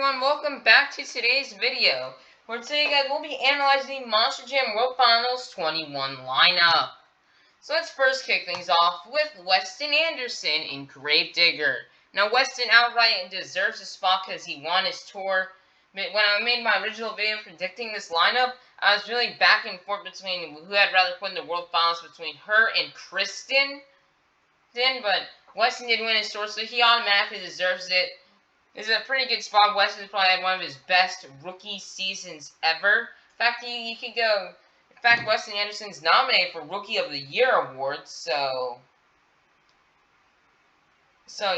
everyone, welcome back to today's video, where today guys we'll be analyzing the Monster Jam World Finals 21 lineup. So let's first kick things off with Weston Anderson in G-Digger. Now Weston outright deserves a spot because he won his tour. But when I made my original video predicting this lineup, I was really back and forth between who I'd rather put in the World Finals between her and Kristen. But Weston did win his tour, so he automatically deserves it. This is a pretty good spot. Weston's probably had one of his best rookie seasons ever. In fact, you could go. In fact, Weston Anderson's nominated for Rookie of the Year awards. So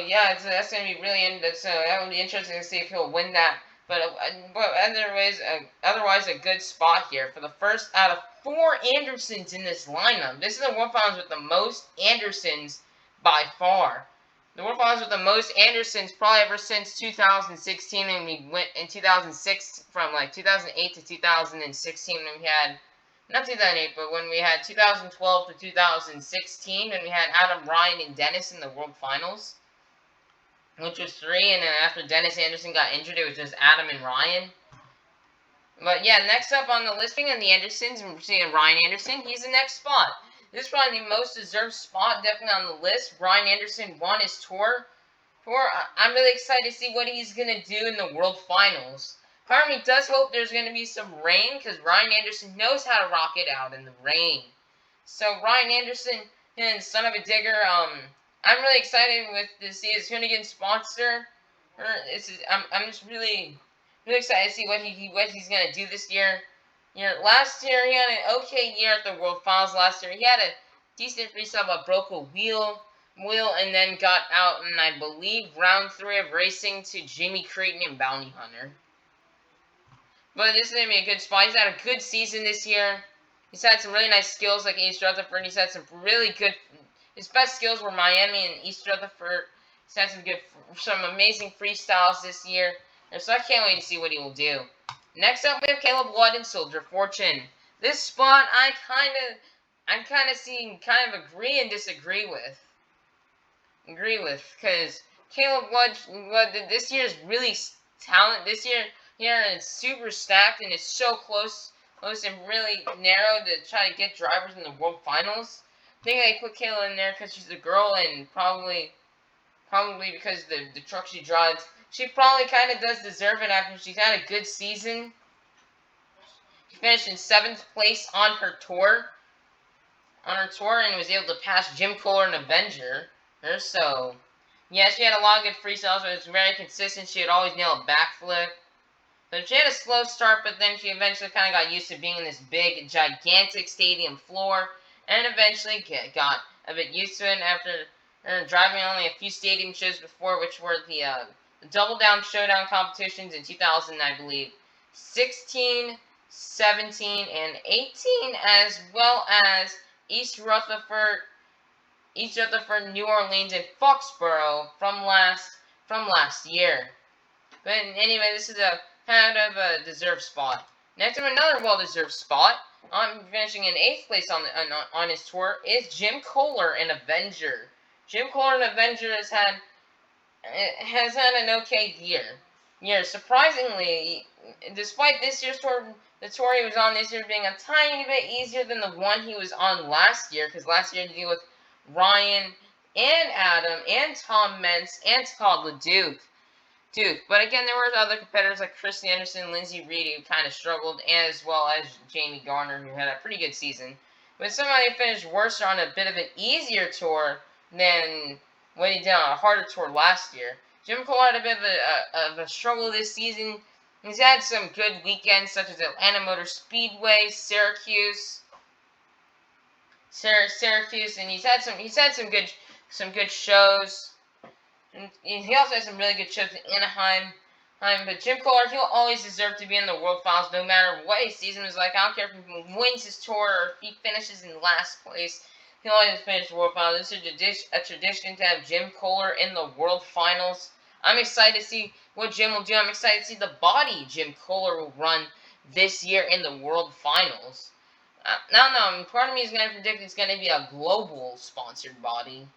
yeah, that's gonna be really. That would be interesting to see if he'll win that. But otherwise, a good spot here for the first out of 4 Andersons in this lineup. This is the World Finals with the most Andersons by far. The World Finals with the most Andersons probably ever since 2016, and we went in 2006 from like 2008 to 2016 when we had, not 2008, but when we had 2012 to 2016 when we had Adam, Ryan, and Dennis in the World Finals, which was 3, and then after Dennis Anderson got injured, it was just Adam and Ryan. But yeah, next up on the listing of the Andersons, we're seeing Ryan Anderson. He's the next spot. This is probably the most deserved spot, definitely on the list. Ryan Anderson won his tour. I'm really excited to see what he's going to do in the World Finals. Part of me does hope there's going to be some rain, because Ryan Anderson knows how to rock it out in the rain. So Ryan Anderson and Son of a Digger, I'm really excited to see his Hoonigan sponsor. I'm just really excited to see what he's going to do this year. Last year he had an okay year at the World Finals. Last year he had a decent freestyle, but broke a wheel, and then got out in, I believe, round 3 of racing to Jimmy Creighton and Bounty Hunter. But this is going to be a good spot. He's had a good season this year. He's had some really nice skills like East Rutherford. He's had some really good. His best skills were Miami and East Rutherford. He's had some amazing freestyles this year. So I can't wait to see what he will do. Next up, we have Caleb Wood and Soldier Fortune. This spot, I'm kind of agree and disagree with. Because Caleb Wood, this year is really talent. This year, it's super stacked and it's so close and really narrow to try to get drivers in the World Finals. I think they put Kayla in there because she's a girl and probably because the truck she drives. She probably kind of does deserve it after she's had a good season. She finished in 7th place on her tour. And was able to pass Jim Kohler and Avenger. So, yeah, she had a lot of good freestyles, but it was very consistent. She would always nail a backflip. But she had a slow start, but then she eventually kind of got used to being in this big, gigantic stadium floor. And eventually got a bit used to it after driving only a few stadium shows before, which were the Double Down Showdown competitions in 2000, I believe, 16, 17, and 18, as well as East Rutherford, New Orleans, and Foxborough from last year. But anyway, this is a kind of a deserved spot. Next up, another well-deserved spot. Finishing in 8th place on his tour is Jim Kohler and Avenger. Jim Kohler and Avenger has had an okay year. Surprisingly, despite this year's tour, the tour he was on this year being a tiny bit easier than the one he was on last year, because last year he had to deal with Ryan and Adam and Tom Mentz and Todd LeDuc. But again, there were other competitors like Kristen Anderson, Lindsay Reed, who kind of struggled, as well as Jamie Garner, who had a pretty good season. But somebody finished worse on a bit of an easier tour than what he did on a harder tour last year. Jim Cole had a bit of a struggle this season. He's had some good weekends, such as Atlanta Motor Speedway, Syracuse, and he's had some good shows. And he also has some really good shows in Anaheim. But Jim Kohler, he'll always deserve to be in the World Finals, no matter what his season was like. I don't care if he wins his tour or if he finishes in last place. He'll always finish the World Finals. This is a tradition to have Jim Kohler in the World Finals. I'm excited to see what Jim will do. I'm excited to see the body Jim Kohler will run this year in the World Finals. Part of me is going to predict it's going to be a global sponsored body.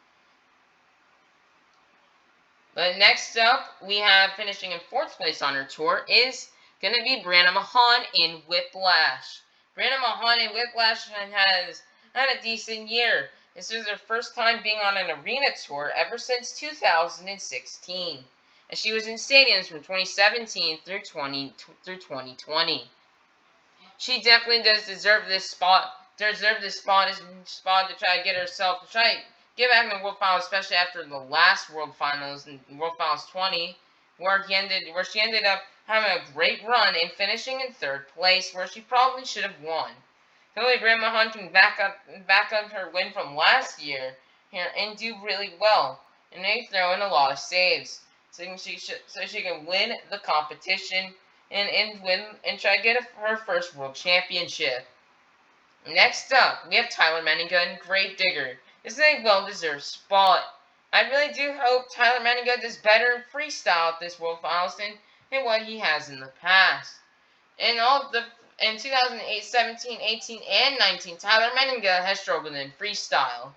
But next up, we have finishing in 4th place on her tour is going to be Brianna Mahan in Whiplash. Brianna Mahan in Whiplash has had a decent year. This is her first time being on an arena tour ever since 2016. And she was in stadiums from 2017 through 2020. She definitely does deserve this spot. Spot to try to get herself to try to get back in the World Finals, especially after the last World Finals in World Finals 20, where she ended up having a great run and finishing in 3rd place, where she probably should have won. Hopefully, Grandma Hunt can back up her win from last year here and do really well, and they throw in a lot of saves, so she can win the competition and win and try to get her first world championship. Next up, we have Tyler Menninga and G-Digger. This is a well-deserved spot. I really do hope Tyler Menninga does better in freestyle at this World Finals than what he has in the past. In 2008, 17, 18, and 19, Tyler Menninga has struggled in freestyle.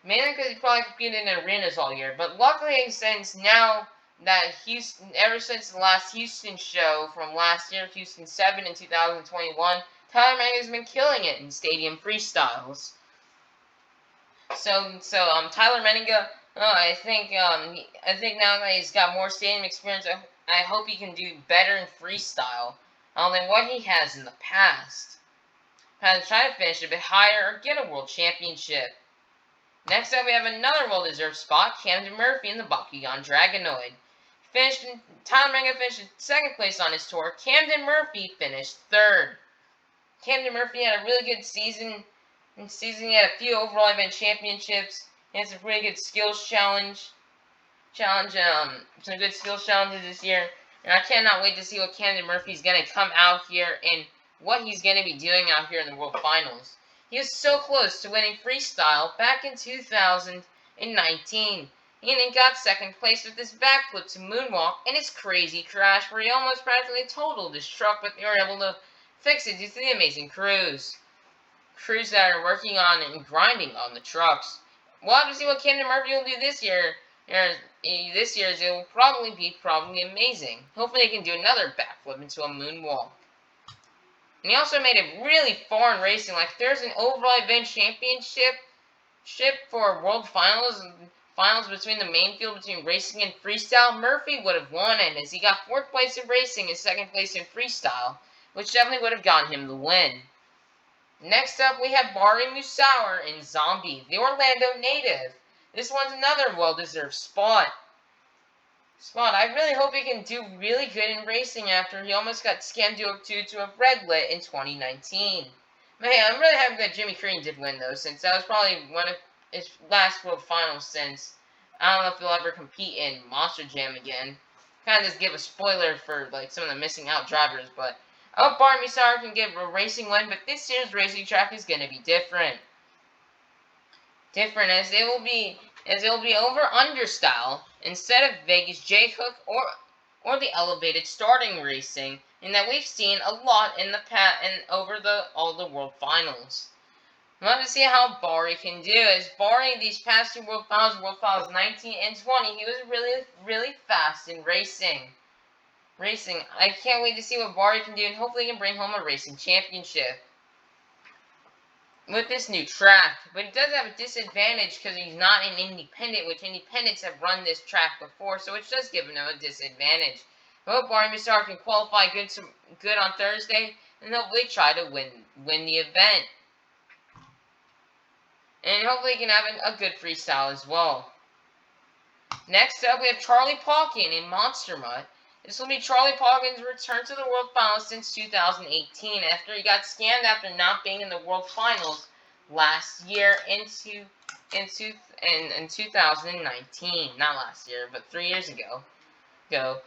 Mainly because he probably competed in arenas all year, but luckily since now that ever since the last Houston show from last year, Houston 7 in 2021, Tyler Menninga has been killing it in stadium freestyles. Tyler Menninga, I think now that he's got more stadium experience, I hope he can do better in freestyle than what he has in the past. Try to finish a bit higher or get a world championship. Next up, we have another well-deserved spot, Camden Murphy in the Bakugan Dragonoid. Tyler Menninga finished in 2nd place on his tour. Camden Murphy finished 3rd. Camden Murphy had a really good season. He had a few overall event championships. He had some pretty good skills some good skills challenges this year. And I cannot wait to see what Camden Murphy's going to come out here and what he's going to be doing out here in the World Finals. He was so close to winning freestyle back in 2019. He even got 2nd place with his backflip to moonwalk and his crazy crash where he almost practically totaled his truck, but they were able to fix it due to the amazing crews that are working on and grinding on the trucks. We'll have to see what Camden Murphy will do this year. This year's it will probably be amazing. Hopefully he can do another backflip into a moonwalk. And he also made it really far in racing. Like, there's an overall event championship for World Finals between the main field between racing and freestyle. Murphy would have won it as he got 4th place in racing and 2nd place in freestyle, which definitely would have gotten him the win. Next up, we have Bari Musauer in Zombie, the Orlando native. This one's another well-deserved spot. I really hope he can do really good in racing after he almost got scammed to a red lit in 2019. Man, I'm really happy that Jimmy Crean did win though, since that was probably one of his last World Finals since I don't know if he'll ever compete in Monster Jam again. Kind of just give a spoiler for like some of the missing out drivers, but I hope Bari Musauer can get a racing win, but this year's racing track is going to be different. As it will be over-under style instead of Vegas J-Hook or the elevated starting racing, and that we've seen a lot in the past and over all the World Finals. We'll have to see how Bari can do. As Bari, these past 2 World Finals 19 and 20, he was really, really fast in racing. I can't wait to see what Bari can do, and hopefully he can bring home a racing championship with this new track. But he does have a disadvantage because he's not an independent, which independents have run this track before, so it does give him a disadvantage. I hope Bari Musauer can qualify good on Thursday, and hopefully try to win the event. And hopefully he can have a good freestyle as well. Next up, we have Charlie Pauken in Monster Mutt. This will be Charlie Pauken's return to the World Finals since 2018 after he got scammed after not being in the World Finals last year in 2019. Not last year, but 3 years ago.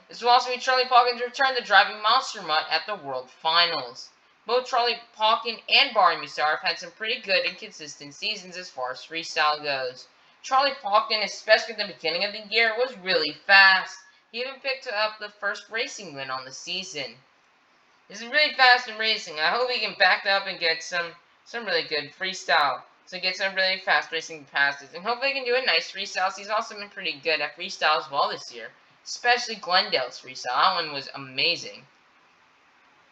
This will also be Charlie Pauken's return to driving Monster Mutt at the World Finals. Both Charlie Pauken and Bari Musauer have had some pretty good and consistent seasons as far as freestyle goes. Charlie Pauken, especially at the beginning of the year, was really fast. He even picked up the first racing win on the season. This is really fast in racing. I hope he can back that up and get some really good freestyle to get some really fast racing passes. And hopefully he can do a nice freestyle. He's also been pretty good at freestyle as well this year. Especially Glendale's freestyle. That one was amazing.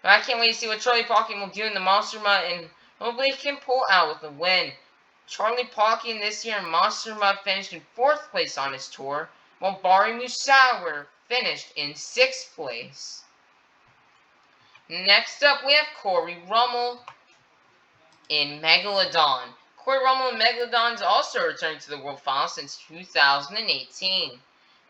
But I can't wait to see what Charlie Pauking will do in the Monster Mutt, and hopefully he can pull out with a win. Charlie Pauking this year in Monster Mutt finished in 4th place on his tour, while Barry Musawer finished in 6th place. Next up, we have Corey Rummel in Megalodon. Corey Rummel in Megalodon's also returned to the World Finals since 2018.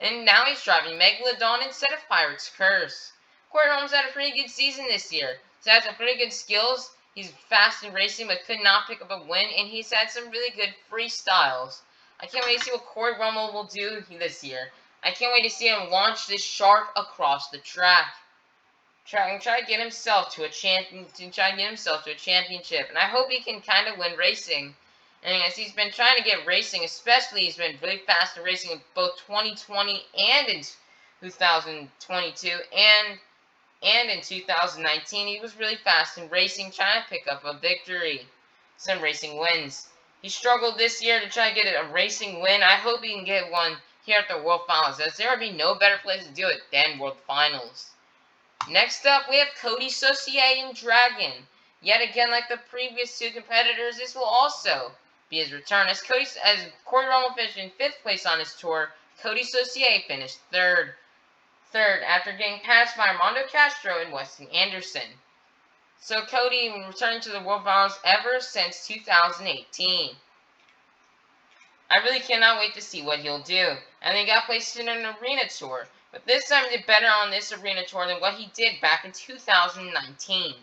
And now he's driving Megalodon instead of Pirate's Curse. Corey Rummel's had a pretty good season this year. He's had some pretty good skills. He's fast in racing but could not pick up a win. And he's had some really good freestyles. I can't wait to see what Corey Rummel will do this year. I can't wait to see him launch this shark across the track. Try to get himself to a championship, and I hope he can kind of win racing. And as he's been trying to get racing, especially he's been really fast in racing in both 2020 and in 2022 and in 2019. He was really fast in racing, trying to pick up a victory, some racing wins. He struggled this year to try to get a racing win. I hope he can get one here at the World Finals, as there would be no better place to do it than World Finals. Next up, we have Cody Saucier and Dragon. Yet again, like the previous 2 competitors, this will also be his return. As Corey Rummel finished in 5th place on his tour, Cody Saucier finished 3rd after getting passed by Armando Castro and Weston Anderson. So Cody returned to the World Finals ever since 2018. I really cannot wait to see what he'll do. And he got placed in an arena tour. But this time he did better on this arena tour than what he did back in 2019.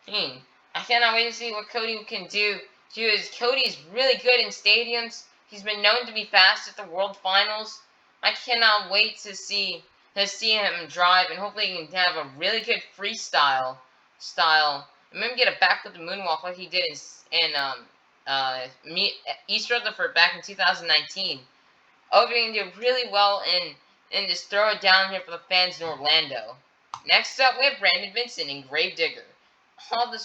I cannot wait to see what Cody can do. Cody is really good in stadiums. He's been known to be fast at the World Finals. I cannot wait to see him drive, and hopefully he can have a really good freestyle and maybe get a backflip moonwalk like he did in East Rutherford back in 2019. Hopefully he can do really well and just throw it down here for the fans in Orlando. Next up, we have Brandon Vincent in Gravedigger. All these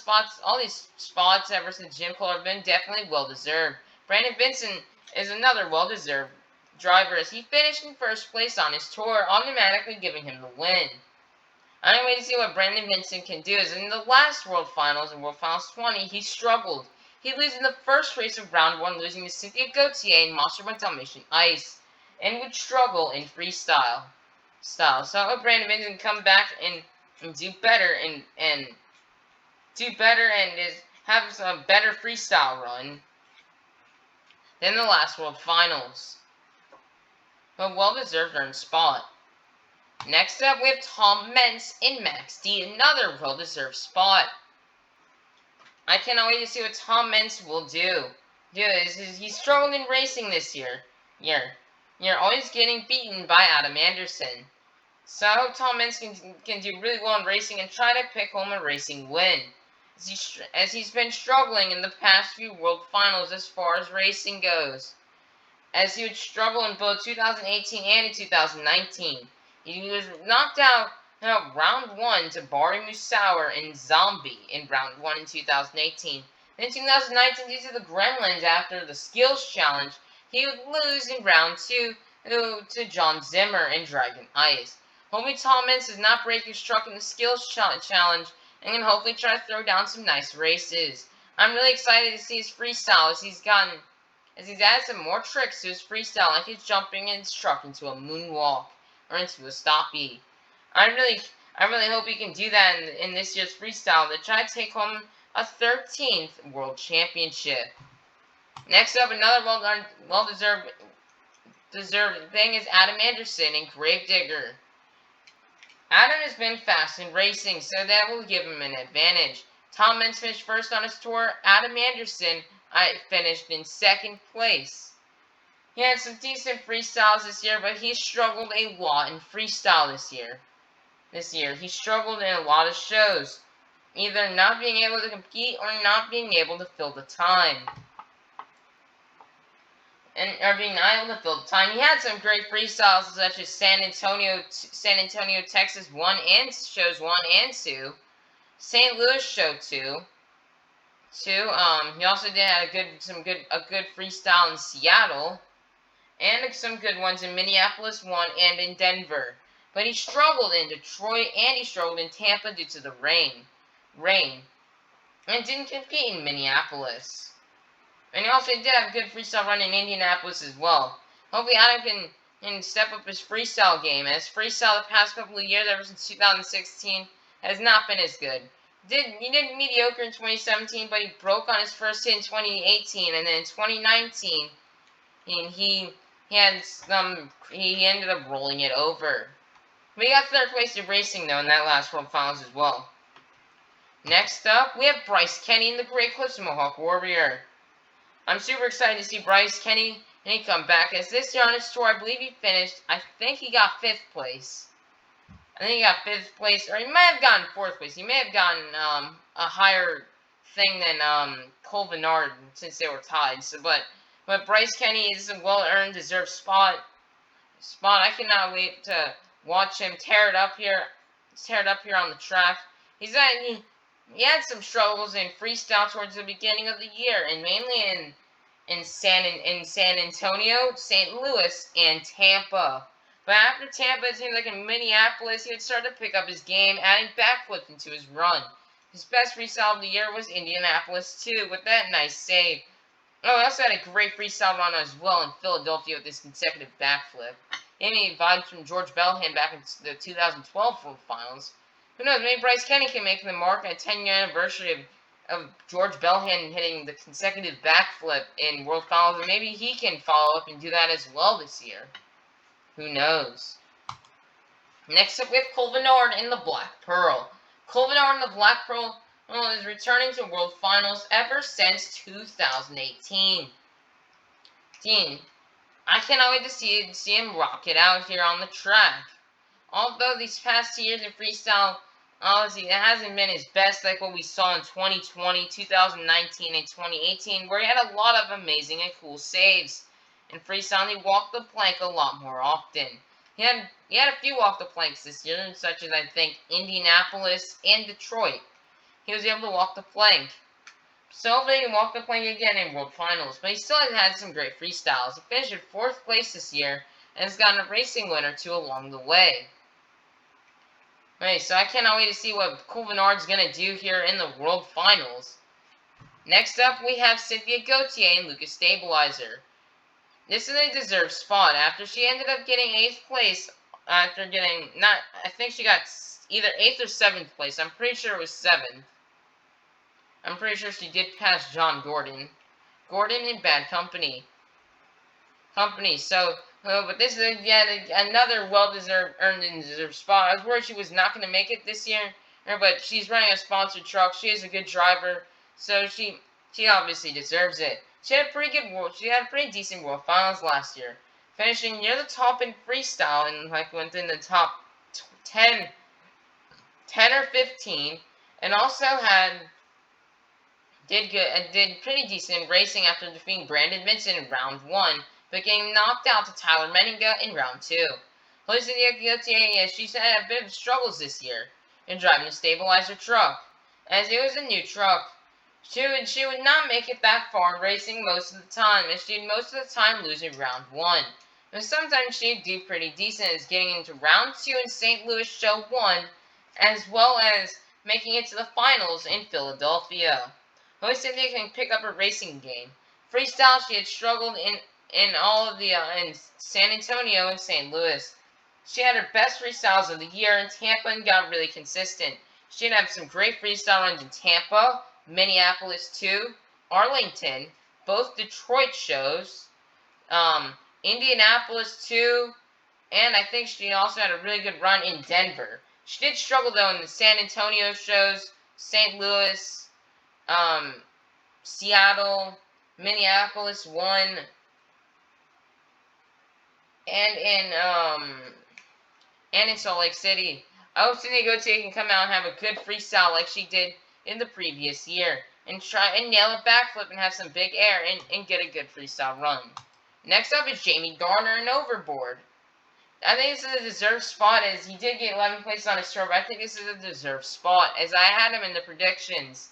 spots ever since Jim Cole have been definitely well-deserved. Brandon Vincent is another well-deserved driver as he finished in 1st place on his tour, automatically giving him the win. I can't wait to see what Brandon Vincent can do, as in the last World Finals, in World Finals 20, he struggled. He loses in the first race of round 1, losing to Cynthia Gauthier in Monster Mutt Dalmatian Ice, and would struggle in freestyle. So I hope Brandon Vincent can come back and do better and just have a better freestyle run than the last World Finals. But well-deserved earned spot. Next up, we have Tom Mentz in Max D, another well-deserved spot. I cannot wait to see what Tom Mentz will do. He struggled in racing this year. You're always getting beaten by Adam Anderson. So I hope Tom Mentz can do really well in racing and try to pick home a racing win. As he's been struggling in the past few World Finals as far as racing goes. As he would struggle in both 2018 and in 2019. He was knocked out round 1 to Barry Musawer and Zombie in round 1 in 2018. Then in 2019, due to the Gremlins after the Skills Challenge, he would lose in round 2 to John Zimmer and Dragon Ice. Hopefully Tom Mentz does not break his truck in the Skills Challenge and can hopefully try to throw down some nice races. I'm really excited to see his freestyle as he's added some more tricks to his freestyle, like his jumping his truck into a moonwalk or into a stoppie. I really hope he can do that in this year's freestyle to try to take home a 13th World Championship. Next up, another well-deserved thing is Adam Anderson in Gravedigger. Adam has been fast in racing, so that will give him an advantage. Tom Mentz finished 1st on his tour. Adam Anderson finished in 2nd place. He had some decent freestyles this year, but he struggled a lot in freestyle this year. He struggled in a lot of shows, either not being able to compete or not being able to fill the time. He had some great freestyles such as San Antonio, Texas 1 and shows 1 and 2, St. Louis show 2, too. He also did have a good freestyle in Seattle, and some good ones in Minneapolis, one, and in Denver. But he struggled in Detroit, and he struggled in Tampa due to the rain, and didn't compete in Minneapolis. And he also did have a good freestyle run in Indianapolis as well. Hopefully Adam can step up his freestyle game, as freestyle the past couple of years, ever since 2016, has not been as good. He did mediocre in 2017, but he broke on his first hit in 2018, and then in 2019, he ended up rolling it over. But he got third place in racing though in that last World Finals as well. Next up, we have Bryce Kenny in the Great Clips Mohawk Warrior. I'm super excited to see Bryce Kenny and he come back, as this year on his tour, I believe he finished, I think he got 5th place. I think he got 5th place, or he might have gotten 4th place. He may have gotten a higher thing than Cole Vennard, since they were tied. So, but Bryce Kenny is a well-earned, deserved spot. I cannot wait to watch him tear it up here on the track. He had some struggles in freestyle towards the beginning of the year, and mainly in San Antonio, St. Louis, and Tampa. But after Tampa, it seemed like in Minneapolis, he would start to pick up his game, adding backflips into his run. His best freestyle of the year was Indianapolis too, with that nice save. Oh, he also had a great freestyle run as well in Philadelphia with this consecutive backflip. Any vibes from George Belhan back in the 2012 World Finals. Who knows, maybe Bryce Kenny can make the mark at 10-year anniversary of George Belhan hitting the consecutive backflip in World Finals, and maybe he can follow up and do that as well this year. Who knows? Next up, we have Cole Vennard in the Black Pearl. Cole Vennard in the Black Pearl is returning to World Finals ever since 2018. I cannot wait to see him rock it out here on the track. Although these past 2 years in freestyle, obviously, it hasn't been his best like what we saw in 2020, 2019, and 2018, where he had a lot of amazing and cool saves. In freestyle, he walked the plank a lot more often. He had a few walk the planks this year, such as I think Indianapolis and Detroit. He was able to walk the plank. So hopefully he can walk the plank again in World Finals, but he still has had some great freestyles. He finished in 4th place this year, and has gotten a racing win or two along the way. Okay, so I cannot wait to see what Cole Vennard's going to do here in the World Finals. Next up, we have Cynthia Gauthier and Lucas Stabilizer. This is a deserved spot after she ended up getting 8th place after getting, I think she got either 8th or 7th place. I'm pretty sure it was 7th. I'm pretty sure she did pass John Gordon. Gordon in Bad Company. So, but this is yet another well-deserved, earned and deserved spot. I was worried she was not going to make it this year, but she's running a sponsored truck. She is a good driver, so she obviously deserves it. She had a pretty decent World Finals last year, finishing near the top in freestyle and within the top 10 or 15, and also did pretty decent in racing after defeating Brandon Vincent in round 1, but getting knocked out to Tyler Menninga in round 2. Cynthia Gauthier, she's had a bit of struggles this year in driving a stabilizer truck, as it was a new truck. She would not make it that far in racing most of the time, and she'd most of the time lose in round 1. But sometimes she'd do pretty decent as getting into round 2 in St. Louis Show 1, as well as making it to the finals in Philadelphia. Cynthia can pick up her racing game. Freestyle, she had struggled in all of the in San Antonio and St. Louis. She had her best freestyles of the year in Tampa and got really consistent. She did have some great freestyle runs in Tampa, Minneapolis too, Arlington, both Detroit shows, Indianapolis too, and I think she also had a really good run in Denver. She did struggle though in the San Antonio shows, St. Louis, Seattle, Minneapolis 1, and in Salt Lake City. I hope Cynthia Gauthier can come out and have a good freestyle like she did in the previous year, and try and nail a backflip and have some big air and get a good freestyle run. Next up is Jamie Garner and Overboard. I think this is a deserved spot, as he did get 11th place on his tour, but I think this is a deserved spot, as I had him in the predictions.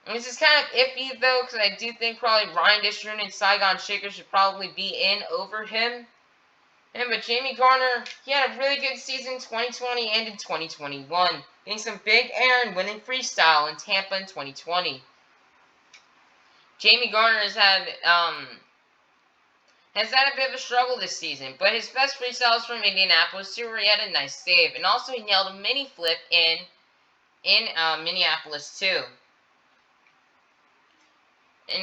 And this is kind of iffy, though, because I do think probably Ryan Dishron and Saigon Shaker should probably be in over him. But Jamie Garner, he had a really good season in 2020 and in 2021, getting some big air and winning freestyle in Tampa in 2020. Jamie Garner has had a bit of a struggle this season, but his best freestyle is from Indianapolis too, where he had a nice save, and also he nailed a mini flip in Minneapolis too. In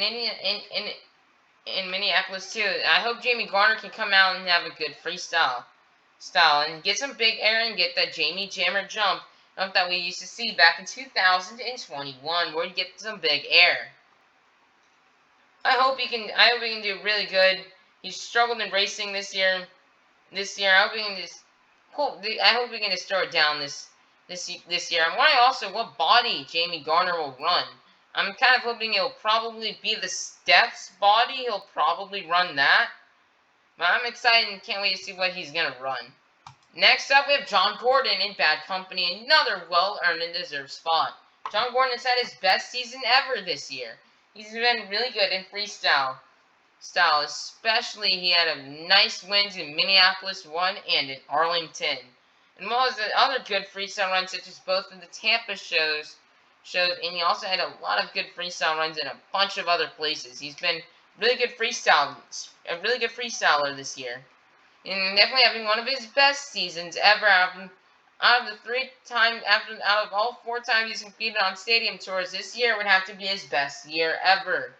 Minneapolis too. I hope Jamie Garner can come out and have a good freestyle and get some big air and get that Jamie Jammer jump that we used to see back in 2021, where he gets some big air. I hope he can do really good. He's struggled in racing this year. I hope he can just I hope we can just throw it down this year. I'm wondering also what body Jamie Garner will run. I'm kind of hoping it'll probably be the Steph's body. He'll probably run that. But I'm excited and can't wait to see what he's going to run. Next up, we have John Gordon in Bad Company. Another well-earned and deserved spot. John Gordon has had his best season ever this year. He's been really good in freestyle. Especially he had a nice wins in Minneapolis 1 and in Arlington. And what was the other good freestyle runs, such as both of the Tampa shows, and he also had a lot of good freestyle runs in a bunch of other places. He's been a really good freestyler this year. And definitely having one of his best seasons ever out of all 4 times he's competed on stadium tours, this year would have to be his best year ever.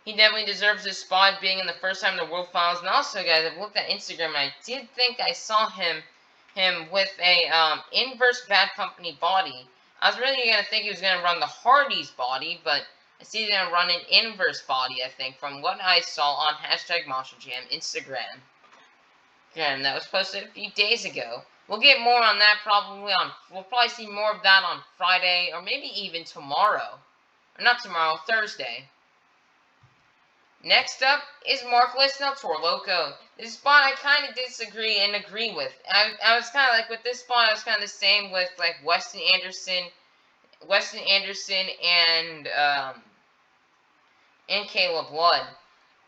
He definitely deserves this spot, being in the first time in the World Finals. And also, guys, I've looked at Instagram, and I did think I saw him with a inverse Bad Company body. I was really going to think he was going to run the Hardy's body, but I see he's going to run an inverse body, I think, from what I saw on #MonsterJam Instagram. Again, that was posted a few days ago. We'll get more on that we'll probably see more of that on Friday, or maybe even tomorrow. Or not tomorrow, Thursday. Next up is Markless and Toro Loco. This spot I kind of disagree and agree with. I was kind of like, with this spot, I was kind of the same with like Weston Anderson and Caleb Wood.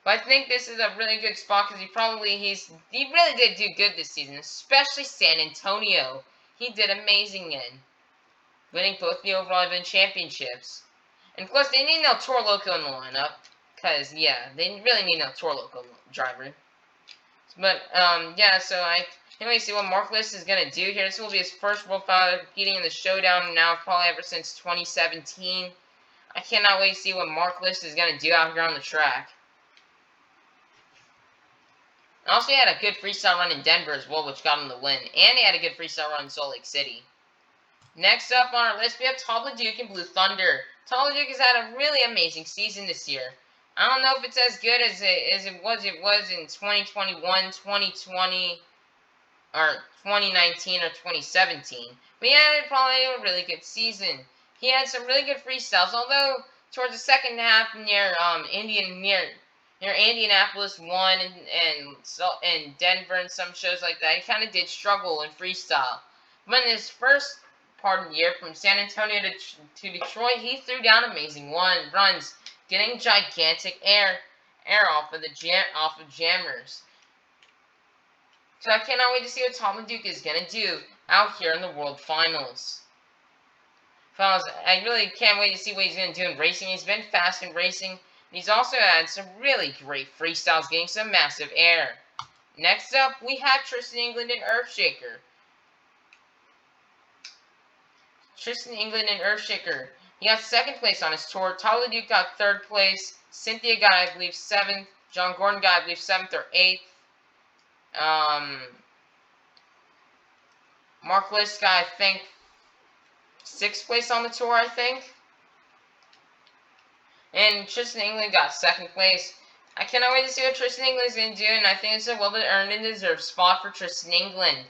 But I think this is a really good spot because he really did do good this season, especially San Antonio. He did amazing in winning both the overall event championships. And plus, they need no Toro Loco in the lineup. Because, yeah, they really need a Toro Loco driver. But, yeah, so I can't wait to see what Markless is going to do here. This will be his first World Finals competing in the Showdown now, probably ever since 2017. I cannot wait to see what Markless is going to do out here on the track. Also, he had a good freestyle run in Denver as well, which got him the win. And he had a good freestyle run in Salt Lake City. Next up on our list, we have Todd LeDuc and Blue Thunder. Todd LeDuc has had a really amazing season this year. I don't know if it's as good as it was in 2021, 2020, or 2019 or 2017. But he had probably a really good season. He had some really good freestyles, although towards the second half near Indianapolis 1 and Denver and some shows like that, he kind of did struggle in freestyle. But in his first part of the year, from San Antonio to Detroit, he threw down amazing runs, getting gigantic air off of jammers. So I cannot wait to see what Todd LeDuc is going to do out here in the World Finals. I really can't wait to see what he's going to do in racing. He's been fast in racing. And he's also had some really great freestyles, getting some massive air. Next up, we have Tristan England and Earthshaker. He got 2nd place on his tour. Todd LeDuc got 3rd place. Cynthia got, I believe, 7th. John Gordon got, I believe, 7th or 8th. Markless got, I think, 6th place on the tour, I think. And Tristan England got 2nd place. I cannot wait to see what Tristan England is going to do, and I think it's a well-earned and deserved spot for Tristan England.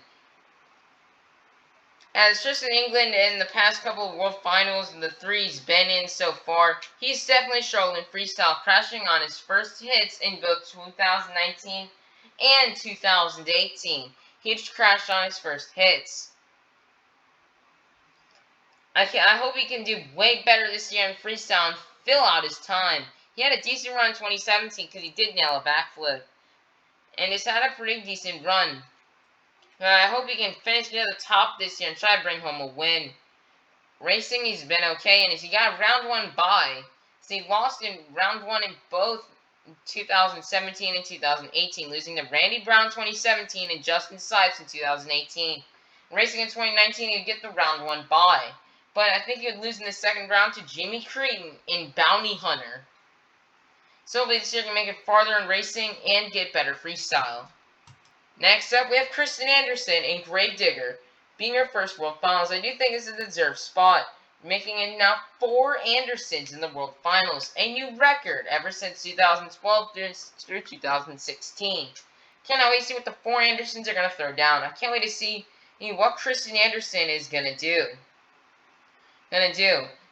As Tristan England in the past couple of World Finals and the 3 he's been in so far, he's definitely struggled in freestyle, crashing on his first hits in both 2019 and 2018. He just crashed on his first hits. I hope he can do way better this year in freestyle and fill out his time. He had a decent run in 2017 because he did nail a backflip. And he's had a pretty decent run. I hope he can finish near the top this year and try to bring home a win. Racing, he's been okay, and he got a round 1 bye. So he lost in round 1 in both 2017 and 2018, losing to Randy Brown 2017 and Justin Sipes in 2018. Racing in 2019, he'd get the round 1 bye. But I think he would lose in the second round to Jimmy Creedon in Bounty Hunter. So hopefully this year can make it farther in racing and get better freestyle. Next up, we have Kristen Anderson in G-Digger, being her first World Finals. I do think this is a deserved spot, making it now 4 Andersons in the World Finals, a new record ever since 2012 through 2016. Cannot wait to see what the 4 Andersons are going to throw down. I can't wait to see what Kristen Anderson is going to do.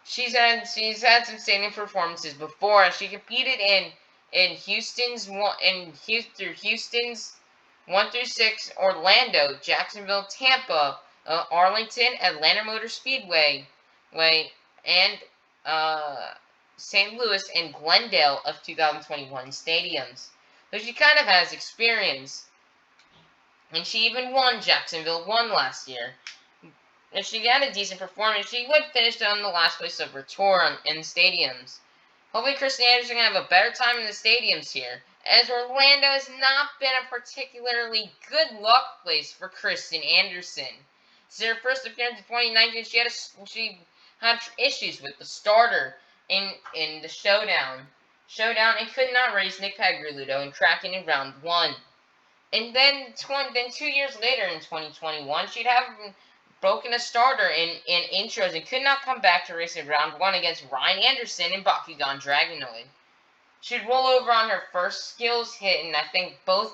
She's had some stadium performances before. She competed in Houston's 1 through 6, Orlando, Jacksonville, Tampa, Arlington, Atlanta Motor Speedway, and St. Louis and Glendale of 2021 stadiums. So she kind of has experience. And she even won Jacksonville 1 last year. If she had a decent performance, she would finish on the last place of her tour in stadiums. Hopefully Kristen Anderson can have a better time in the stadiums here, as Orlando has not been a particularly good luck place for Kristen Anderson. This is her first appearance in 2019. She had issues with the starter in the showdown and could not race Nick Pagliarulo and Kraken in round 1. And then 2 years later in 2021, she'd have broken a starter in intros and could not come back to race in round 1 against Ryan Anderson in Bakugan Dragonoid. She'd roll over on her first skills hit in I think both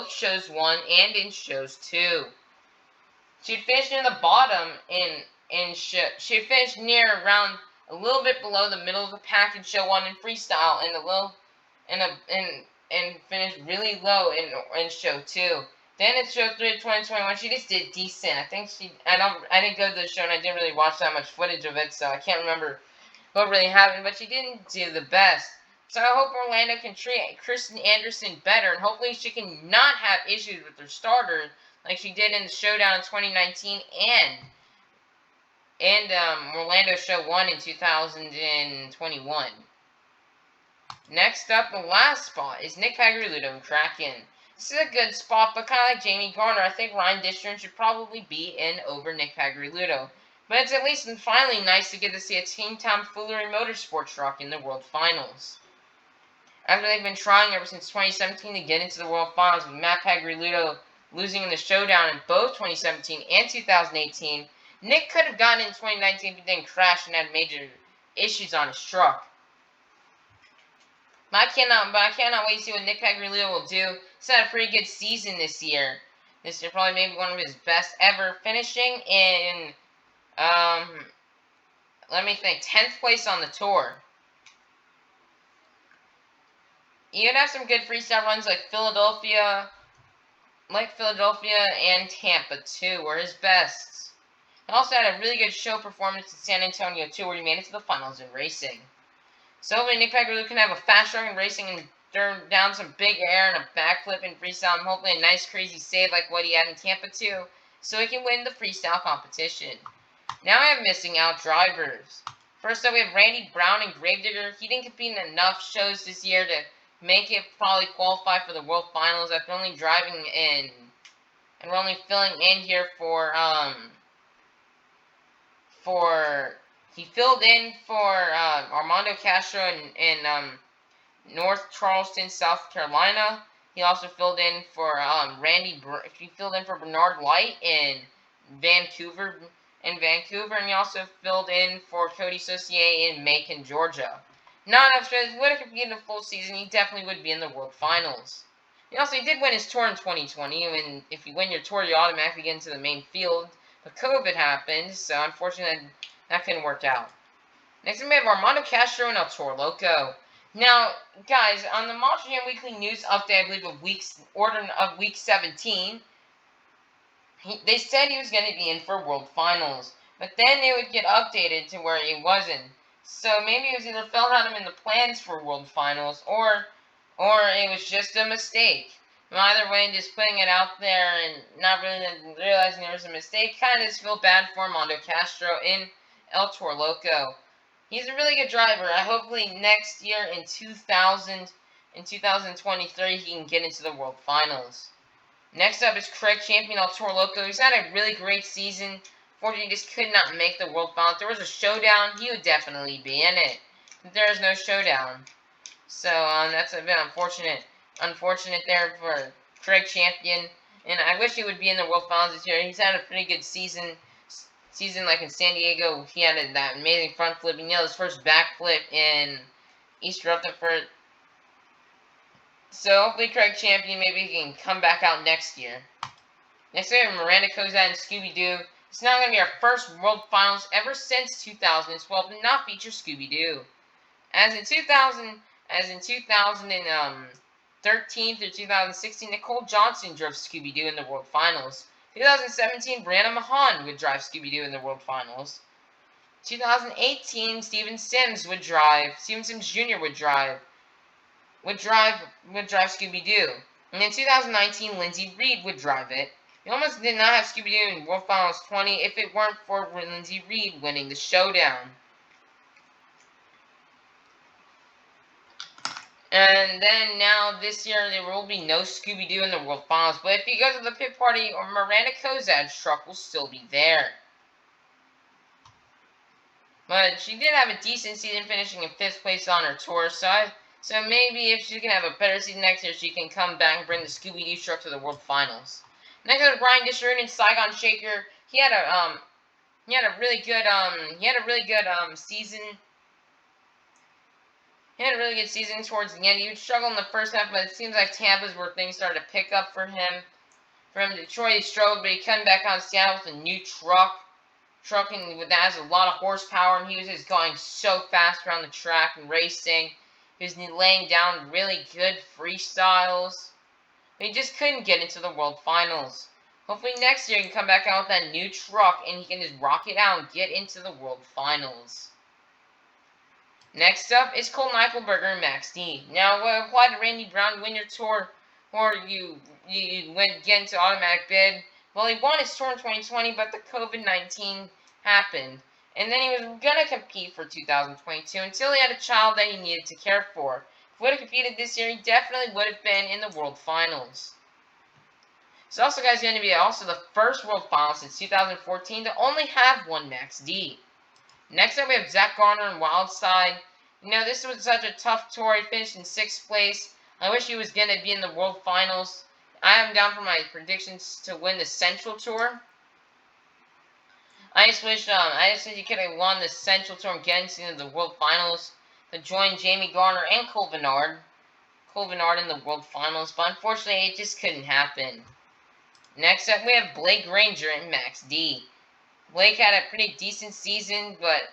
shows 1 and in shows 2. She'd finished near the bottom she'd finished near around a little bit below the middle of the pack in show 1 in freestyle and finished really low in show 2. Then in show 3 of 2021, she just did decent. I didn't go to the show and I didn't really watch that much footage of it, so I can't remember what really happened, but she didn't do the best. So I hope Orlando can treat Kristen Anderson better, and hopefully she can not have issues with her starter like she did in the showdown in 2019 and Orlando show 1 in 2021. Next up, the last spot is Nick Pagliarulo and Kraken. This is a good spot, but kind of like Jamie Garner, I think Ryan Distrin should probably be in over Nick Pagliarulo. But it's at least finally nice to get to see a Team Tomfoolery Motorsports truck in the World Finals. After they've been trying ever since 2017 to get into the World Finals, with Matt Pagliarulo losing in the showdown in both 2017 and 2018, Nick could have gotten in 2019 but then crashed and had major issues on his truck. But I cannot wait to see what Nick Pagliarulo will do. He's had a pretty good season this year. This year probably maybe one of his best ever, finishing in, let me think, 10th place on the tour. He would have some good freestyle runs like Philadelphia and Tampa too, were his best. He also had a really good show performance in San Antonio too, where he made it to the finals in racing. So hopefully Nick Pagliarulo can have a fast truck in racing and turn down some big air and a backflip in freestyle, and hopefully a nice crazy save like what he had in Tampa too, so he can win the freestyle competition. Now I have missing out drivers. First up, we have Randy Brown and G-Digger. He didn't compete in enough shows this year to make it probably qualify for the World Finals after only driving in, and we're only filling in here he filled in for Armando Castro in North Charleston, South Carolina. He also filled in for Bernard Light in Vancouver, and he also filled in for Cody Saucier in Macon, Georgia. Not enough shows. Would have competed in a full season, he definitely would be in the World Finals. He did win his tour in 2020, and if you win your tour, you automatically get into the main field. But COVID happened, so unfortunately that couldn't work out. Next, we have Armando Castro and El Toro Loco. Now, guys, on the Monster Jam Weekly News update, I believe of week 17, they said he was going to be in for World Finals. But then it would get updated to where it wasn't. So maybe it was either fell out of in the plans for World Finals, or it was just a mistake. Either way, just putting it out there and not really realizing there was a mistake, kind of just feel bad for Mondo Castro in El Toro Loco. He's a really good driver. Hopefully next year in 2023 he can get into the World Finals. Next up is Craig Champion El Toro Loco. He's had a really great season. Unfortunately, he just could not make the World Finals. If there was a showdown, he would definitely be in it. But there is no showdown. So that's a bit unfortunate. Unfortunate there for Craig Champion. And I wish he would be in the World Finals this year. He's had a pretty good season. Like in San Diego, he had that amazing front flip. He nailed his first back flip in East Rutherford. So hopefully Craig Champion, maybe he can come back out next year. Next we have Miranda Kozad and Scooby-Doo. It's now going to be our first World Finals ever since 2012 to not feature Scooby-Doo. As in 2013 through 2016, Nicole Johnson drove Scooby-Doo in the World Finals. 2017, Brianna Mahan would drive Scooby-Doo in the World Finals. 2018, Steven Sims Jr. would drive Scooby-Doo. And in 2019, Lindsay Reed would drive it. We almost did not have Scooby-Doo in World Finals 20 if it weren't for Lindsay Reed winning the showdown. And then now this year there will be no Scooby-Doo in the World Finals, but if he goes to the pit party, or Miranda Kozad's truck will still be there. But she did have a decent season, finishing in 5th place on her tour, so maybe if she can have a better season next year, she can come back and bring the Scooby-Doo truck to the World Finals. Next up, Brian Disharoon and Saigon Shaker. He had a really good season. He had a really good season towards the end. He would struggle in the first half, but it seems like Tampa's where things started to pick up for him. From Detroit, he struggled, but he came back on Seattle with a new truck. Trucking that has a lot of horsepower, and he was just going so fast around the track and racing. He was laying down really good freestyles. But he just couldn't get into the World Finals. Hopefully next year he can come back out with that new truck and he can just rock it out and get into the World Finals. Next up is Cole Eichelberger and Max D. Now, what applied to Randy Brown to win your tour, or you get into automatic bid? Well, he won his tour in 2020, but the COVID-19 happened. And then he was going to compete for 2022 until he had a child that he needed to care for. If he would have competed this year, he definitely would have been in the World Finals. So also, guys, going to be also the first World Finals since 2014 to only have one Max D. Next up, we have Zach Garner and Wildside. This was such a tough tour. He finished in 6th place. I wish he was going to be in the World Finals. I am down for my predictions to win the Central Tour. I just wish he could have won the Central Tour and get into the World Finals to join Jamie Garner and Cole Vennard in the World Finals, but unfortunately it just couldn't happen. Next up, we have Blake Granger and Max D. Blake had a pretty decent season, but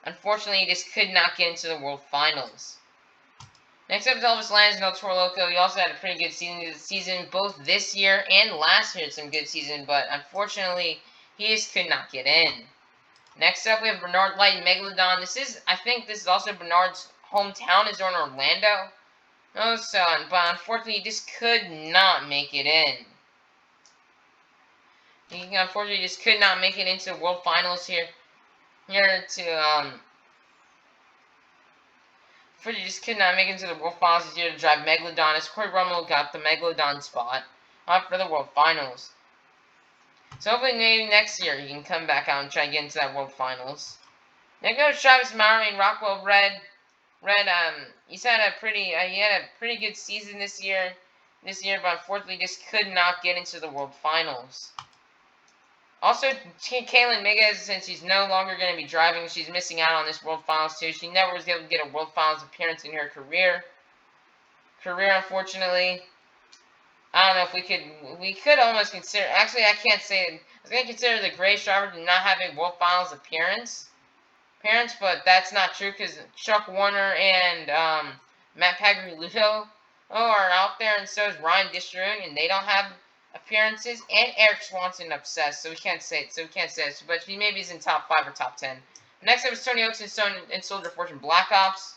unfortunately he just could not get into the World Finals. Next up is Elvis Landis and El Toro Loco. He also had a pretty good season both this year and last year. Had some good season, but unfortunately he just could not get in. Next up, we have Bernard Light and Megalodon. I think this is also Bernard's hometown, is in Orlando. But unfortunately he just could not make it in. He unfortunately just could not make it into the World Finals he just could not make it into the World Finals this year to drive Megalodon, as Corey Rummel got the Megalodon spot for the World Finals. So hopefully maybe next year he can come back out and try to get into that World Finals. Next goes Travis Mowery and Rockwell Red. He had a pretty good season this year, but unfortunately just could not get into the World Finals. Also, Kaylin Miguez, since she's no longer going to be driving, she's missing out on this World Finals too. She never was able to get a World Finals appearance in her career, unfortunately. I don't know if we could almost consider, actually I can't say it. I was going to consider the Grace driver to not have a World Finals appearance, but that's not true because Chuck Warner and Matt Pagliuto are out there, and so is Ryan Disharoon, and they don't have appearances, and Eric Swanson obsessed, so we can't say it. But he maybe is in top 5 or top 10. Next up is Tony Oaks and Soldier Fortune Black Ops.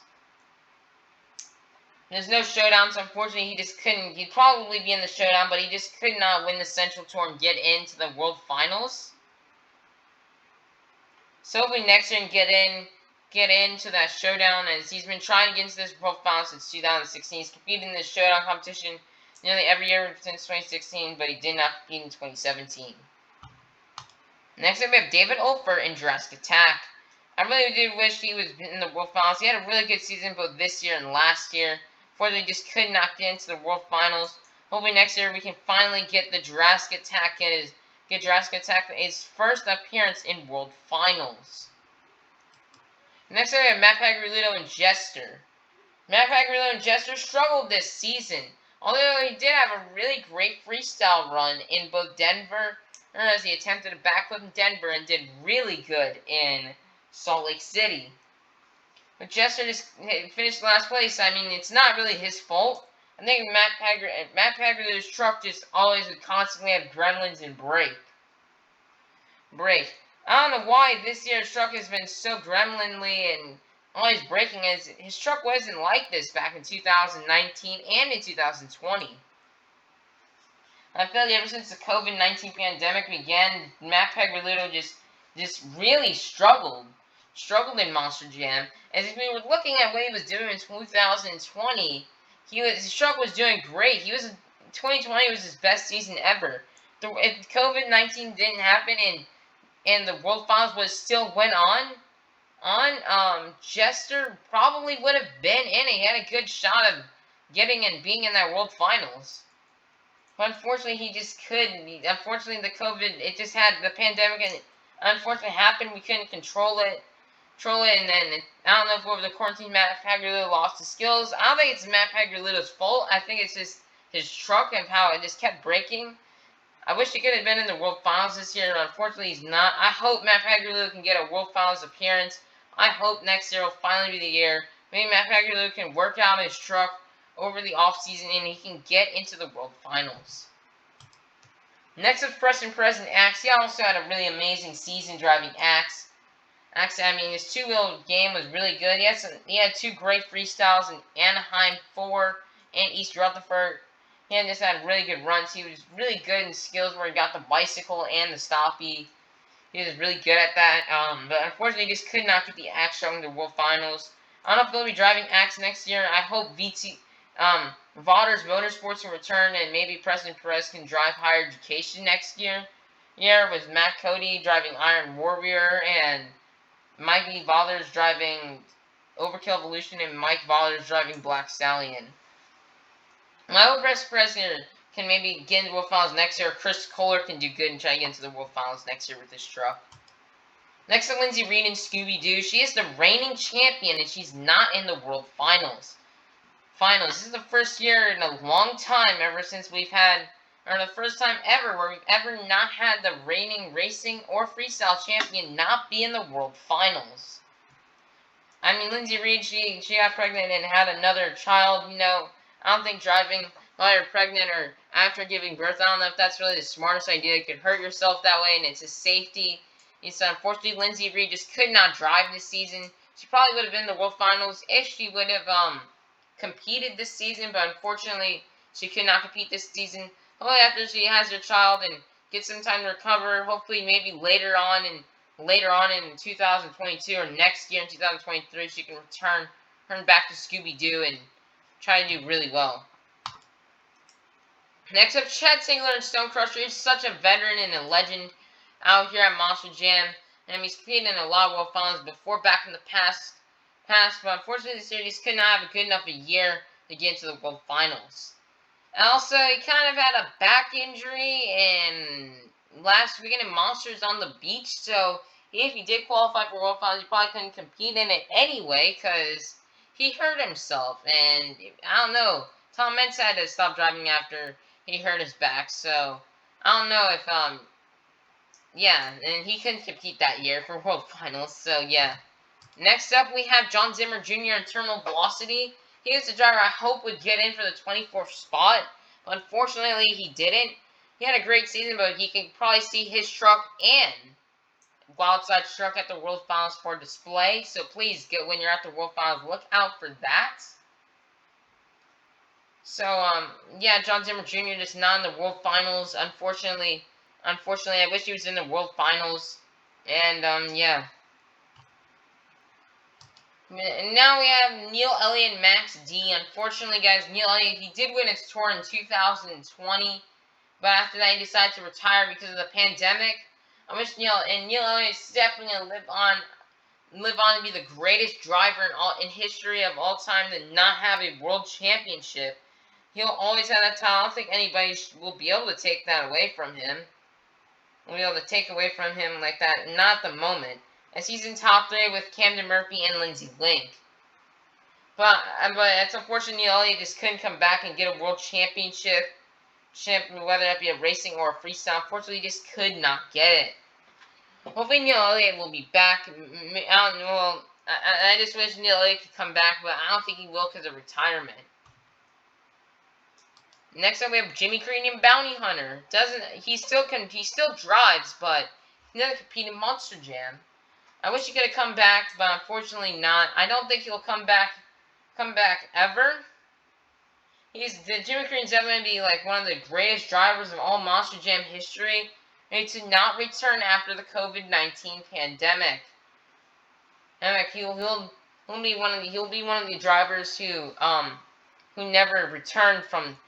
There's no showdowns. Unfortunately, he just couldn't. He'd probably be in the showdown, but he just could not win the Central Tour and get into the World Finals. So hopefully next year and get into that showdown, as he's been trying to get into this World Finals since 2016. He's competed in this showdown competition nearly every year since 2016, but he did not compete in 2017. Next up, we have David Olfer in Jurassic Attack. I really did wish he was in the World Finals. He had a really good season both this year and last year. Unfortunately, just could not get into the World Finals. Hopefully next year we can finally get the Jurassic Attack Jurassic Attack his first appearance in World Finals. Next up we have Matt Pagliarulo and Jester. Matt Pagliarulo and Jester struggled this season, although he did have a really great freestyle run in both Denver, as he attempted a backflip in Denver and did really good in Salt Lake City. But Jester just finished last place. I mean, it's not really his fault. I think Matt Pagliarulo's truck just always would constantly have gremlins and break. I don't know why this year's truck has been so gremlinly and always breaking, as his truck wasn't like this back in 2019 and in 2020. I feel like ever since the COVID-19 pandemic began, Matt Pagliarulo just really struggled in Monster Jam. As if we were looking at what he was doing in 2020, his truck was doing great. 2020 was his best season ever. If COVID-19 didn't happen and the World Finals still went on, Jester probably would have been in it. He had a good shot of getting and being in that World Finals. But unfortunately, he just couldn't. Unfortunately, the pandemic, and unfortunately happened. We couldn't control it, and then I don't know if over the quarantine Matt Pagliarulo lost his skills. I don't think it's Matt Pagliarulo's fault. I think it's just his truck and how it just kept breaking. I wish he could have been in the World Finals this year, but unfortunately he's not. I hope Matt Pagliarulo can get a World Finals appearance. I hope next year will finally be the year. Maybe Matt Pagliarulo can work out his truck over the offseason and he can get into the World Finals. Next up, Preston Perez and Axe. He also had a really amazing season driving Axe. I mean, his two-wheel game was really good. He had two great freestyles in Anaheim 4 and East Rutherford. He just had really good runs. He was really good in skills where he got the bicycle and the stoppie. He was really good at that. But unfortunately, he just could not get the Axe showing the World Finals. I don't know if he'll be driving Axe next year. I hope Vaughters Motorsports can return, and maybe Preston Perez can drive Higher Education next year. With Matt Cody driving Iron Warrior and Mikey Vaughters driving Overkill Evolution and Mike Vaughters driving Black Stallion. I hope Preston Perez can maybe get into the World Finals next year. Chris Kohler can do good and try to get into the World Finals next year with this truck. Next up, Lindsay Reed in Scooby-Doo. She is the reigning champion, and she's not in the World Finals. This is the first year in a long time ever since we've had, or the first time ever where we've ever not had the reigning racing or freestyle champion not be in the World Finals. I mean, Lindsay Reed, she got pregnant and had another child. I don't think driving while you're pregnant or after giving birth, I don't know if that's really the smartest idea. You could hurt yourself that way, and it's a safety. So unfortunately, Lindsay Reed just could not drive this season. She probably would have been in the World Finals if she would have competed this season, but unfortunately she could not compete this season. Hopefully after she has her child and gets some time to recover, hopefully maybe later on in 2022 or next year in 2023 she can return back to Scooby-Doo and try to do really well. Next up, Chad Singler and Stone Crusher. He's such a veteran and a legend out here at Monster Jam, and he's competed in a lot of World Finals before back in the past, but unfortunately this year he could not have a good enough a year to get into the World Finals. And also, he kind of had a back injury last weekend in Monsters on the Beach, so if he did qualify for World Finals, he probably couldn't compete in it anyway, because he hurt himself, and I don't know, Tom Mentz had to stop driving after he hurt his back, so I don't know if, and he couldn't compete that year for World Finals, so yeah. Next up, we have John Zimmer Jr. in Terminal Velocity. He was the driver I hope would get in for the 24th spot, but unfortunately he didn't. he had a great season, but he can probably see his truck and Wildside truck at the World Finals for display. So please, when you're at the World Finals, look out for that. So, yeah, John Zimmer Jr. just not in the World Finals. Unfortunately, I wish he was in the World Finals. And, yeah. And now we have Neil Elliott and Max D. Unfortunately, guys, Neil Elliott, he did win his tour in 2020. But after that, he decided to retire because of the pandemic. I wish Neil Elliott's definitely going to live on to be the greatest driver in history of all time to not have a world championship. He'll always have that title. I don't think anybody will be able to take that away from him. Will be able to take away from him like that. Not at the moment. As he's in top 3 with Camden Murphy and Lindsey Link. But it's unfortunate Neil Elliott just couldn't come back and get a world championship. Whether that be a racing or a freestyle. Unfortunately, he just could not get it. Hopefully Neil Elliott will be back. I don't know. I just wish Neil Elliott could come back, but I don't think he will because of retirement. Next up, we have Jimmy Crean and Bounty Hunter. He still drives, but he doesn't compete in Monster Jam. I wish he could have come back, but unfortunately not. I don't think he'll come back ever. Jimmy Crean's definitely going to be like one of the greatest drivers of all Monster Jam history. And to not return after the COVID-19 pandemic. And he'll be one of the drivers who never returned from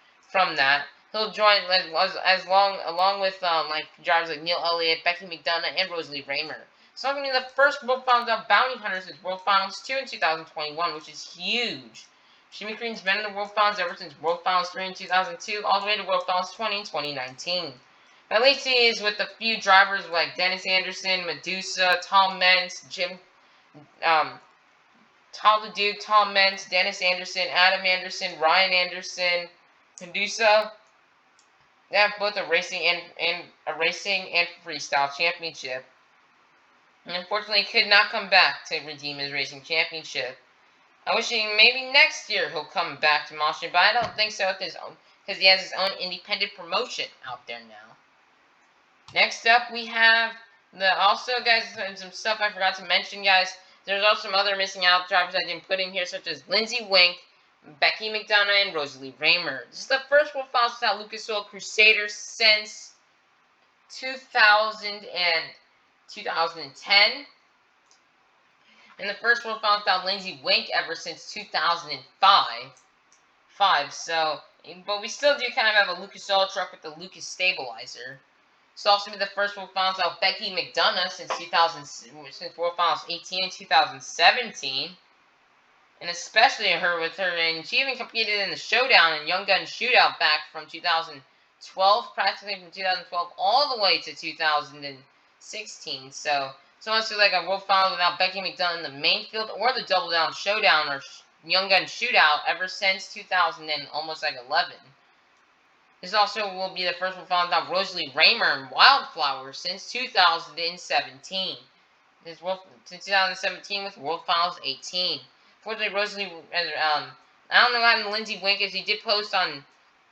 that. He'll join along with like drivers like Neil Elliott, Becky McDonough, and Rosalie Raymer. So I'm going to be the first World Finals of Bounty Hunters since World Finals 2 in 2021, which is huge. Jimmy Crean's been in the World Finals ever since World Finals 3 in 2002, all the way to World Finals 20 in 2019. At least he is with a few drivers like Dennis Anderson, Medusa, Tom Mentz, Tom the Duke, Tom Mentz, Dennis Anderson, Adam Anderson, Ryan Anderson, Medusa. They have both a racing and freestyle championship. And unfortunately could not come back to redeem his racing championship. I wish maybe next year he'll come back to Monster, but I don't think so because he has his own independent promotion out there now. Next up, we have also, guys, some stuff I forgot to mention, guys. There's also some other missing out drivers I didn't put in here, such as Lindsey Wink, Becky McDonough, and Rosalie Raymer. This is the first World Finals without Lucas Oil Crusaders since 2010. And the first World Finals without Lindsey Wink ever since 2005. But we still do kind of have a Lucas Oil truck with the Lucas stabilizer. It's also been the first World Finals without Becky McDonough since World Finals 18 and 2017. And especially and she even competed in the Showdown and Young Gun Shootout back from 2012, practically from 2012 all the way to 2016. So much like a World Finals without Becky McDonough in the main field or the Double Down Showdown or Young Gun Shootout ever since 2011. This also will be the first World Finals without Rosalie Raymer and Wildflower since 2017. Since 2017 with World Finals 18. Fortunately, Rosalie, I don't know how Lindsey Wink is. He did post on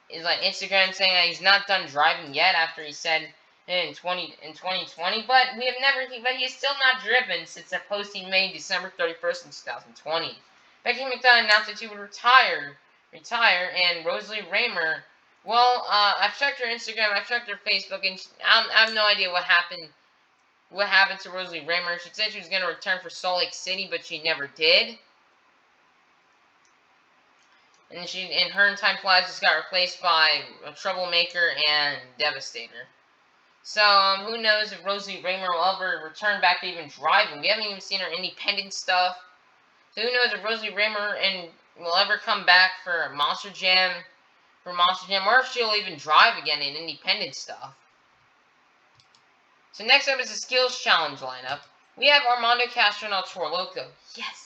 his Instagram saying that he's not done driving yet after he said in 2020, but he is still not driven since the post he made December 31st in 2020. Becky McDonough announced that she would retire, and Rosalie Raymer, well, I've checked her Instagram, I've checked her Facebook, and I have no idea what happened to Rosalie Raymer. She said she was going to return for Salt Lake City, but she never did. And her and Time Flies just got replaced by a Troublemaker and Devastator. So, who knows if Rosalie Raymer will ever return back to even driving. We haven't even seen her independent stuff. So who knows if Rosalie Raymer will ever come back for Monster Jam, or if she'll even drive again in independent stuff. So next up is the Skills Challenge lineup. We have Armando Castro and Toro Loco. Yes.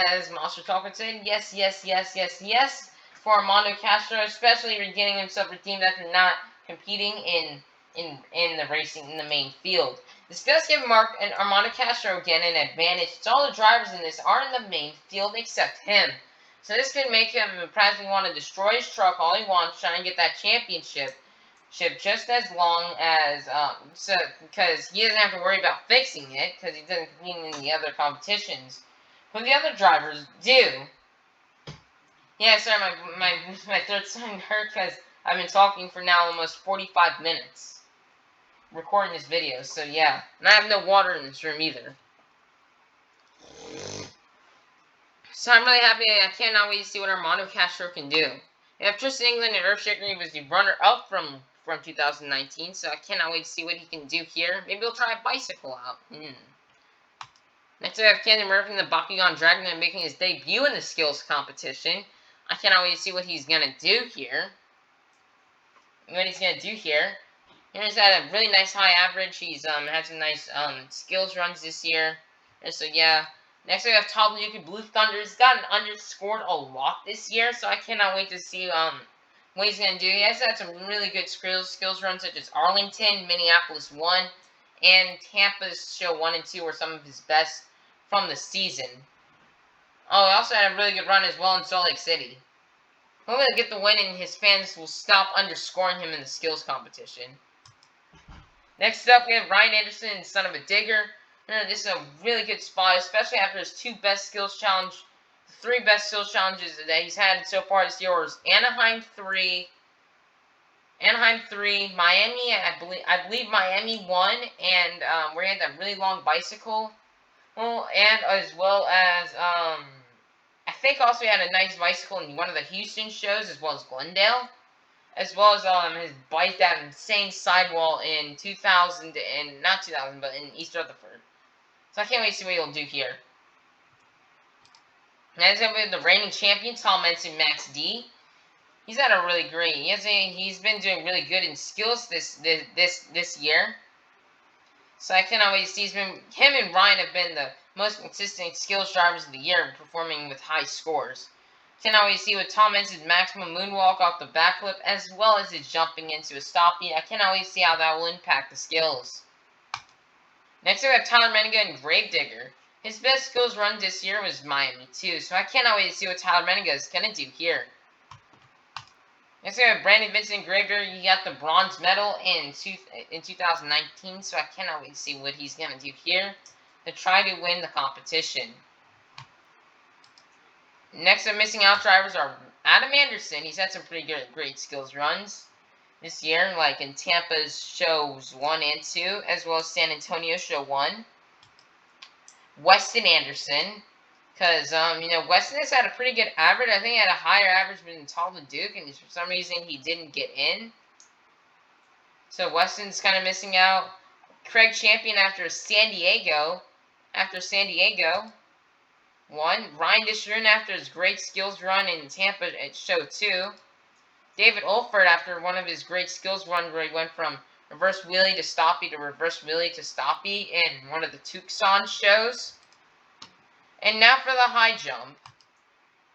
As Monster Talk would say, yes, for Armando Castro, especially getting himself redeemed after not competing in the racing in the main field. This does give and Armando Castro again an advantage. All the drivers in this are in the main field except him. So this could make him practically want to destroy his truck all he wants, trying to get that championship just as long as, because he doesn't have to worry about fixing it, because he doesn't compete in the other competitions. But the other drivers do. Yeah, sorry, my throat's starting to hurt because I've been talking for now almost 45 minutes. Recording this video, so yeah. And I have no water in this room either. So I'm really happy. I cannot wait to see what Armando Castro can do. If Tristan England and Earthshaker, he was the runner-up from 2019, so I cannot wait to see what he can do here. Maybe he'll try a bicycle out. Next, I have Camden Murphy and the Bakugan Dragon making his debut in the skills competition. I cannot wait to see what he's gonna do here. He's had a really nice high average. He's had some nice skills runs this year. And so yeah. Next we have Toro Loco Blue Thunder. He's gotten underscored a lot this year, so I cannot wait to see what he's gonna do. He has had some really good skills runs such as Arlington, Minneapolis 1, and Tampa's show 1 and 2 were some of his best from the season. Oh, he also had a really good run as well in Salt Lake City. Hopefully he'll get the win and his fans will stop underscoring him in the skills competition. Next up, we have Ryan Anderson and Son of a Digger. This is a really good spot, especially after his three best skills challenges that he's had so far this year was Anaheim 3, Miami, I believe Miami 1, and where he had that really long bicycle. Well, and as well as, I think also he had a nice bicycle in one of the Houston shows, as well as Glendale. As well as his bike, that insane sidewall in not 2000, but in East Rutherford. So I can't wait to see what he'll do here. Next up we have the reigning champion, Tom Ensign Max D. He's had a really great. He's been doing really good in skills this year. So I cannot wait to see. Him and Ryan have been the most consistent skills drivers of the year, performing with high scores. Cannot wait to see what Tom Ensign's maximum moonwalk off the backflip, as well as his jumping into a stoppie. I cannot wait to see how that will impact the skills. Next we have Tyler Menninga and Gravedigger. His best skills run this year was Miami 2, so I cannot wait to see what Tyler Menninga is going to do here. Next we have Brandon Vincent and Gravedigger. He got the bronze medal in 2019, so I cannot wait to see what he's going to do here to try to win the competition. Next up, missing out drivers are Adam Anderson. He's had some pretty great skills runs this year, like in Tampa's shows 1 and 2, as well as San Antonio show 1. Weston Anderson, because, Weston has had a pretty good average. I think he had a higher average than Talbot Duke, and for some reason he didn't get in. So Weston's kind of missing out. Craig Champion after San Diego 1. Ryan Disharoon after his great skills run in Tampa at show 2. David Olford after one of his great skills run where he went from reverse wheelie to stoppie to reverse wheelie to stoppie in one of the Tucson shows. And now for the high jump.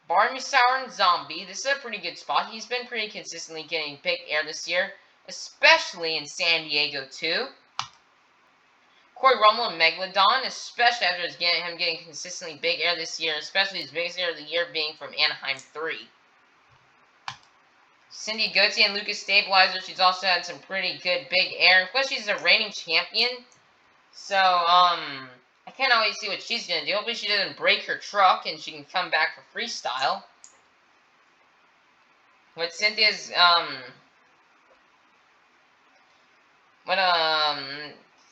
Barmy Sour and Zombie. This is a pretty good spot. He's been pretty consistently getting big air this year, especially in San Diego 2. Corey Rummel and Megalodon, especially after him getting consistently big air this year, especially his biggest air of the year being from Anaheim 3. Cynthia Gauthier and Lucas Stabilizer, she's also had some pretty good big air, plus she's a reigning champion. So, I can't always see what she's going to do. Hopefully she doesn't break her truck and she can come back for freestyle. But Cynthia's,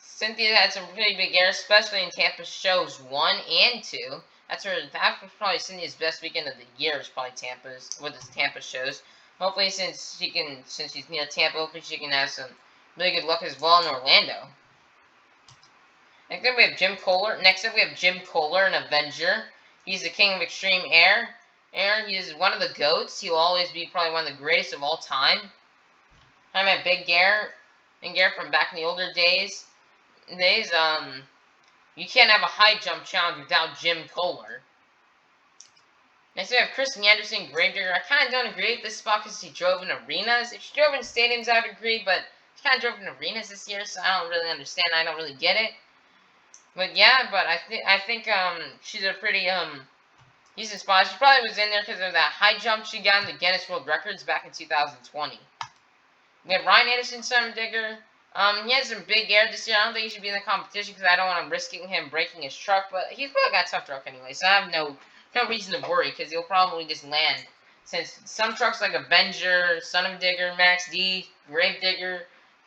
Cynthia had some pretty big air, especially in Tampa shows 1 and 2. That was probably Cynthia's best weekend of the year. Is probably the Tampa shows. Hopefully, since she's near Tampa, hopefully she can have some really good luck as well in Orlando. Next up we have Jim Kohler, an Avenger. He's the king of extreme air. He is one of the GOATs. He'll always be probably one of the greatest of all time. I'm at Big Gare from back in the older days. You can't have a high jump challenge without Jim Kohler. Next we have Kristen Anderson, Granger. I kind of don't agree with this spot because he drove in arenas. If she drove in stadiums, I would agree, but she kind of drove in arenas this year, so I don't really understand. I don't really get it. But yeah, I think she's a pretty Decent spot. She probably was in there because of that high jump she got in the Guinness World Records back in 2020. We have Ryan Anderson, Summer Digger. He had some big air this year. I don't think he should be in the competition because I don't want him risking him breaking his truck, but he's probably got a tough truck anyway, so I have no reason to worry because he'll probably just land. Since some trucks like Avenger, Son of Digger, Max D, Grave Digger,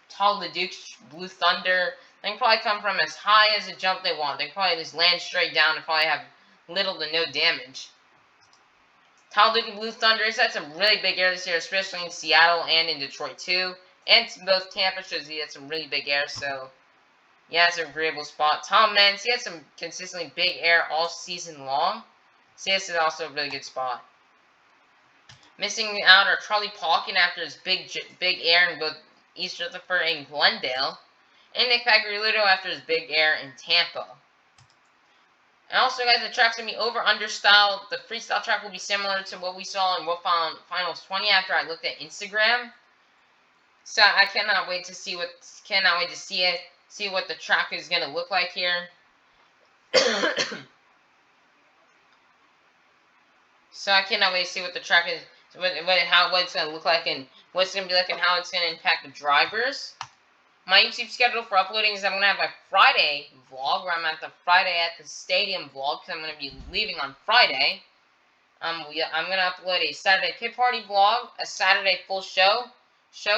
Tall the Duke, Blue Thunder, they can probably come from as high as the jump they want. They can probably just land straight down and probably have little to no damage. Tall Duke and Blue Thunder has had some really big air this year, especially in Seattle and in Detroit too. And both Tampa shows he had some really big air, so yeah, it's an agreeable spot. Tom Menz, he had some consistently big air all season long. So this is also a really good spot. Missing out are Charlie Palkin after his big air in both East Rutherford and Glendale. And Nick Pagliarulo after his big air in Tampa. And also, guys, the track's going to be over-under style. The freestyle track will be similar to what we saw in World Finals 20 after I looked at Instagram. So I cannot wait to see see what the track is going to look like here. So I cannot wait to see what the track is, what it's going to look like and what it's going to be like and how it's going to impact the drivers. My YouTube schedule for uploading is I'm going to have my Friday vlog, where I'm at the Friday at the Stadium vlog, because I'm going to be leaving on Friday. I'm going to upload a Saturday pit party vlog, a Saturday full show,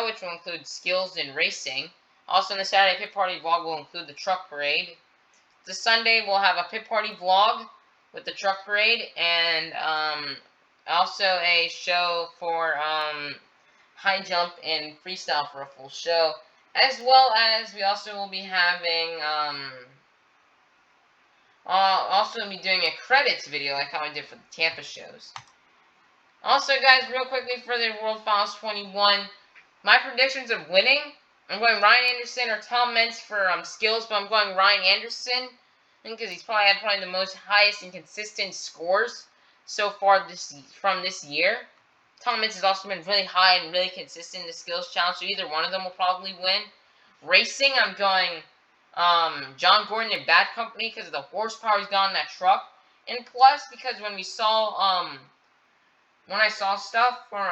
which will include skills and racing. Also, in the Saturday pit party vlog will include the truck parade. The Sunday we'll have a pit party vlog with the truck parade, and also a show for high jump and freestyle for a full show. As well as we also will be having, also be doing a credits video like how I did for the Tampa shows. Also, guys, real quickly for the World Finals 21, my predictions of winning, I'm going Ryan Anderson or Tom Menz for skills, but I'm going Ryan Anderson because he's probably had the most highest and consistent scores so far from this year. Tom Menz has also been really high and really consistent in the skills challenge, so either one of them will probably win. Racing, I'm going John Gordon and Bad Company because of the horsepower he's got in that truck, and plus because when I saw stuff for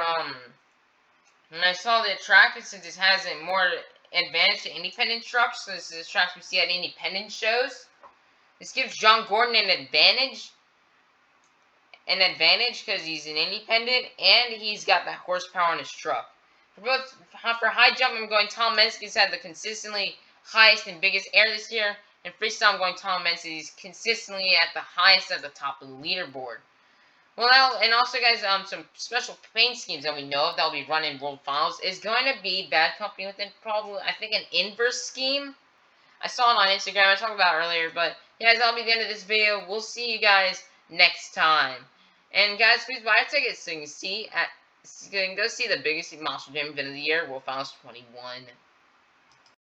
when I saw the track, since it has a more advantage to independent trucks, so this is the tracks we see at independent shows. This gives John Gordon an advantage because he's an independent and he's got that horsepower on his truck. For high jump, I'm going Tom Menz. He's had the consistently highest and biggest air this year. And freestyle, I'm going Tom Menz. He's consistently at the highest at the top of the leaderboard. Well, now, and also, guys, some special paint schemes that we know of that will be run in World Finals is going to be Bad Company with probably, I think, an inverse scheme. I saw it on Instagram. I talked about it earlier, but yeah, guys, that'll be the end of this video. We'll see you guys next time. And guys, please buy tickets so you can go see the biggest monster jam event of the year, World Finals 21.